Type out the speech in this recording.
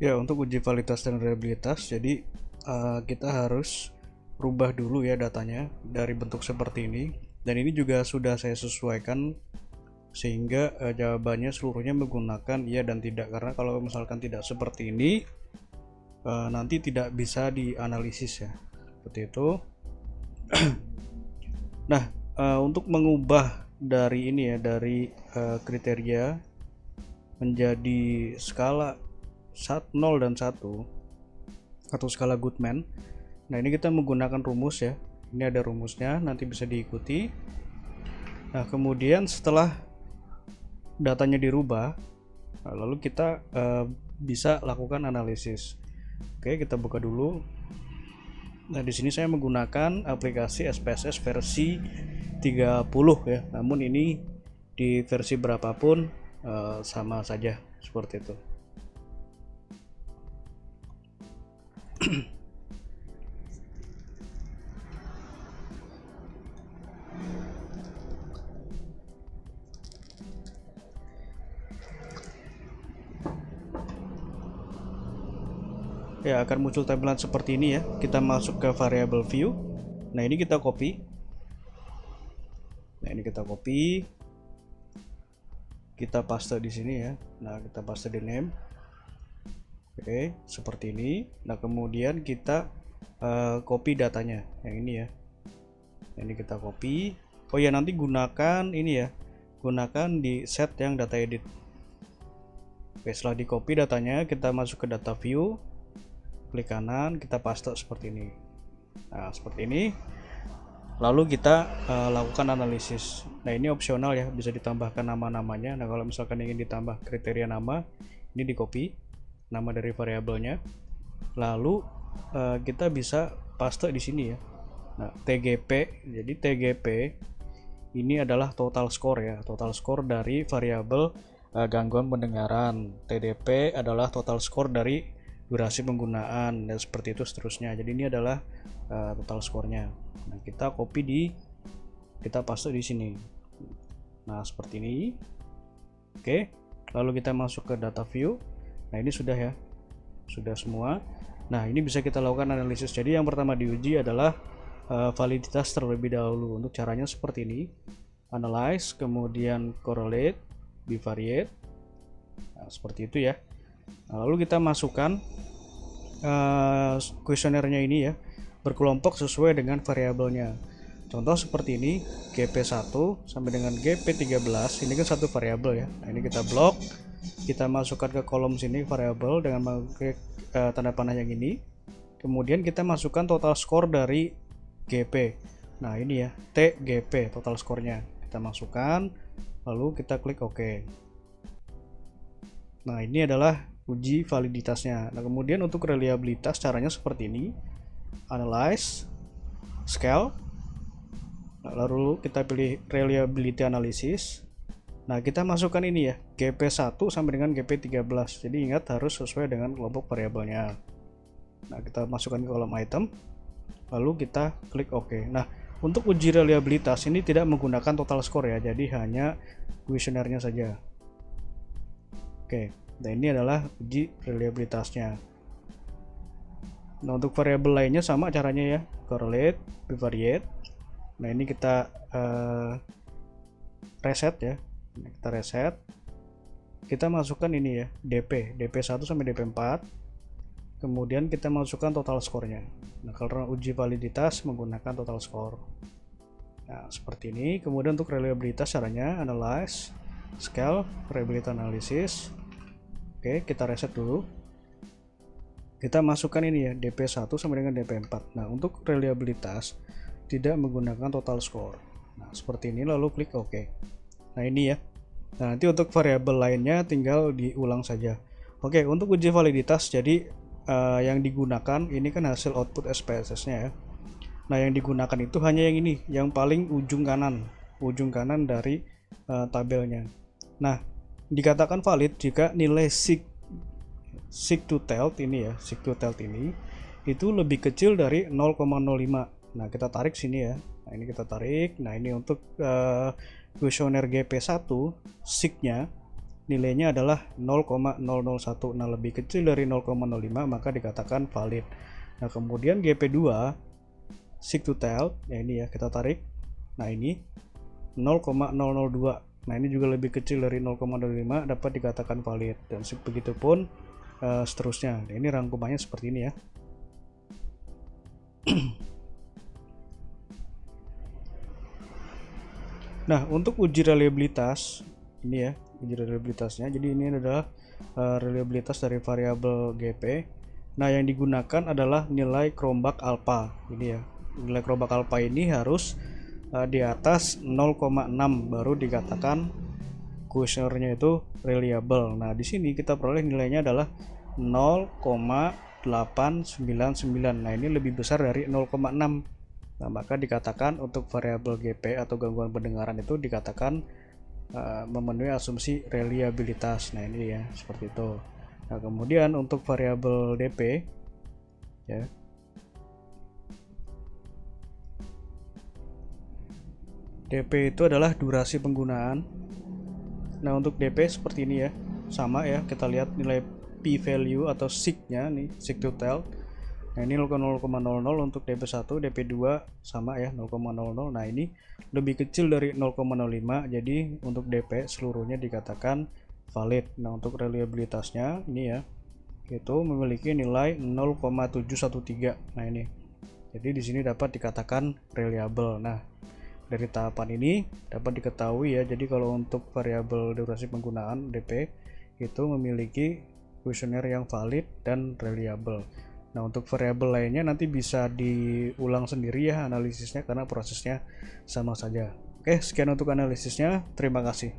Ya, untuk uji validitas dan reliabilitas, jadi kita harus rubah dulu ya datanya dari bentuk seperti ini. Dan ini juga sudah saya sesuaikan sehingga jawabannya seluruhnya menggunakan iya dan tidak. Karena kalau misalkan tidak seperti ini, nanti tidak bisa dianalisis ya. Seperti itu. Nah, untuk mengubah dari ini ya, dari kriteria menjadi skala 0 dan 1 atau skala Goodman. Nah, ini kita menggunakan rumus ya. Ini ada rumusnya, nanti bisa diikuti. Nah, kemudian setelah datanya dirubah, lalu kita bisa lakukan analisis. Oke, kita buka dulu. Nah, di sini saya menggunakan aplikasi SPSS versi 30 ya. Namun ini di versi berapapun sama saja seperti itu. Ya, akan muncul tampilan seperti ini ya. Kita masuk ke variable view. Nah, ini kita copy. Kita paste di sini ya. Nah, kita paste di name. Oke, seperti ini. Nah, kemudian kita copy datanya yang ini ya. Ini kita copy. Oh ya, nanti gunakan ini ya. Gunakan di set yang data edit. Oke, setelah di copy datanya, kita masuk ke data view. Klik kanan, kita paste seperti ini. Nah, seperti ini. Lalu kita lakukan analisis. Nah, ini opsional ya, bisa ditambahkan nama-namanya. Nah, kalau misalkan ingin ditambah kriteria nama, ini di copy nama dari variabelnya. Lalu kita bisa paste di sini ya. Nah, TGP. Jadi TGP ini adalah total score ya, total score dari variabel gangguan pendengaran. TDP adalah total score dari durasi penggunaan dan seperti itu seterusnya. Jadi ini adalah total skornya. Nah, kita kita paste di sini. Nah, seperti ini. Oke. Lalu kita masuk ke data view. Nah, ini sudah ya. Sudah semua. Nah, ini bisa kita lakukan analisis. Jadi yang pertama diuji adalah validitas terlebih dahulu. Untuk caranya seperti ini. Analyze, kemudian correlate, bivariate. Nah, seperti itu ya. Nah, lalu kita masukkan kuesionernya ini ya, berkelompok sesuai dengan variabelnya. Contoh seperti ini, GP1 sampai dengan GP13, ini kan satu variabel ya. Nah, ini kita blok, kita masukkan ke kolom sini variabel dengan mengklik tanda panah yang ini. Kemudian kita masukkan total skor dari GP. Nah, ini ya, TGP total skornya. Kita masukkan, lalu kita klik OK. Nah, ini adalah uji validitasnya. Nah, kemudian untuk reliabilitas caranya seperti ini. Analyze, scale. Nah, lalu kita pilih reliability analysis. Nah, kita masukkan ini ya, GP1 sampai dengan GP13. Jadi ingat harus sesuai dengan kelompok variabelnya. Nah, kita masukkan ke kolom item. Lalu kita klik OK. Nah, untuk uji reliabilitas ini tidak menggunakan total score ya. Jadi hanya kuesionernya saja. Oke. Nah, ini adalah uji reliabilitasnya. Nah, untuk variabel lainnya sama caranya ya, correlate, bivariate. Nah, ini kita reset ya. Kita reset. Kita masukkan ini ya, DP1 sampai DP4. Kemudian kita masukkan total skornya. Nah, karena uji validitas menggunakan total score. Nah, seperti ini. Kemudian untuk reliabilitas caranya analyze, scale, reliability analysis. Oke, kita reset dulu. Kita masukkan ini ya, DP1 sampai dengan DP4. Nah, untuk reliabilitas tidak menggunakan total score. Nah, seperti ini, lalu klik OK. Nah, ini ya. Nah, nanti untuk variabel lainnya tinggal diulang saja. Oke, untuk uji validitas, jadi yang digunakan ini kan hasil output SPSS-nya ya. Nah, yang digunakan itu hanya yang ini, yang paling ujung kanan dari tabelnya. Nah, dikatakan valid jika nilai seek to tell ini ya, itu lebih kecil dari 0,05. Nah, kita tarik sini ya. Nah, ini kita tarik. Nah, ini untuk kuesioner GP1 seek-nya nilainya adalah 0,001. Nah, lebih kecil dari 0,05 maka dikatakan valid. Nah, kemudian GP2 seek to tell, ya ini ya, kita tarik. Nah, ini 0,002. Nah, ini juga lebih kecil dari 0,05 dapat dikatakan valid, dan begitupun seterusnya. Nah, ini rangkumannya seperti ini ya. Nah, untuk uji reliabilitas ini ya, uji reliabilitasnya. Jadi ini adalah reliabilitas dari variabel GP. Nah, yang digunakan adalah nilai Cronbach alpha. Ini ya, nilai Cronbach alpha ini harus di atas 0,6 baru dikatakan kuesionernya itu reliable. Nah, di sini kita peroleh nilainya adalah 0,899. Nah, ini lebih besar dari 0,6. Nah, maka dikatakan untuk variabel GP atau gangguan pendengaran itu dikatakan memenuhi asumsi reliabilitas. Nah, ini ya, seperti itu. Nah, kemudian untuk variabel DP ya. DP itu adalah durasi penggunaan. Nah, untuk DP seperti ini ya. Sama ya, kita lihat nilai p value atau seek-nya nih, seek to tell. Nah, ini 0,00 untuk DP1, DP2 sama ya 0,00. Nah, ini lebih kecil dari 0,05, jadi untuk DP seluruhnya dikatakan valid. Nah, untuk reliabilitasnya ini ya, itu memiliki nilai 0,713. Nah, ini. Jadi di sini dapat dikatakan reliable. Nah, dari tahapan ini dapat diketahui ya, jadi kalau untuk variabel durasi penggunaan DP itu memiliki kuesioner yang valid dan reliable. Nah, untuk variabel lainnya nanti bisa diulang sendiri ya analisisnya karena prosesnya sama saja. Oke, sekian untuk analisisnya. Terima kasih.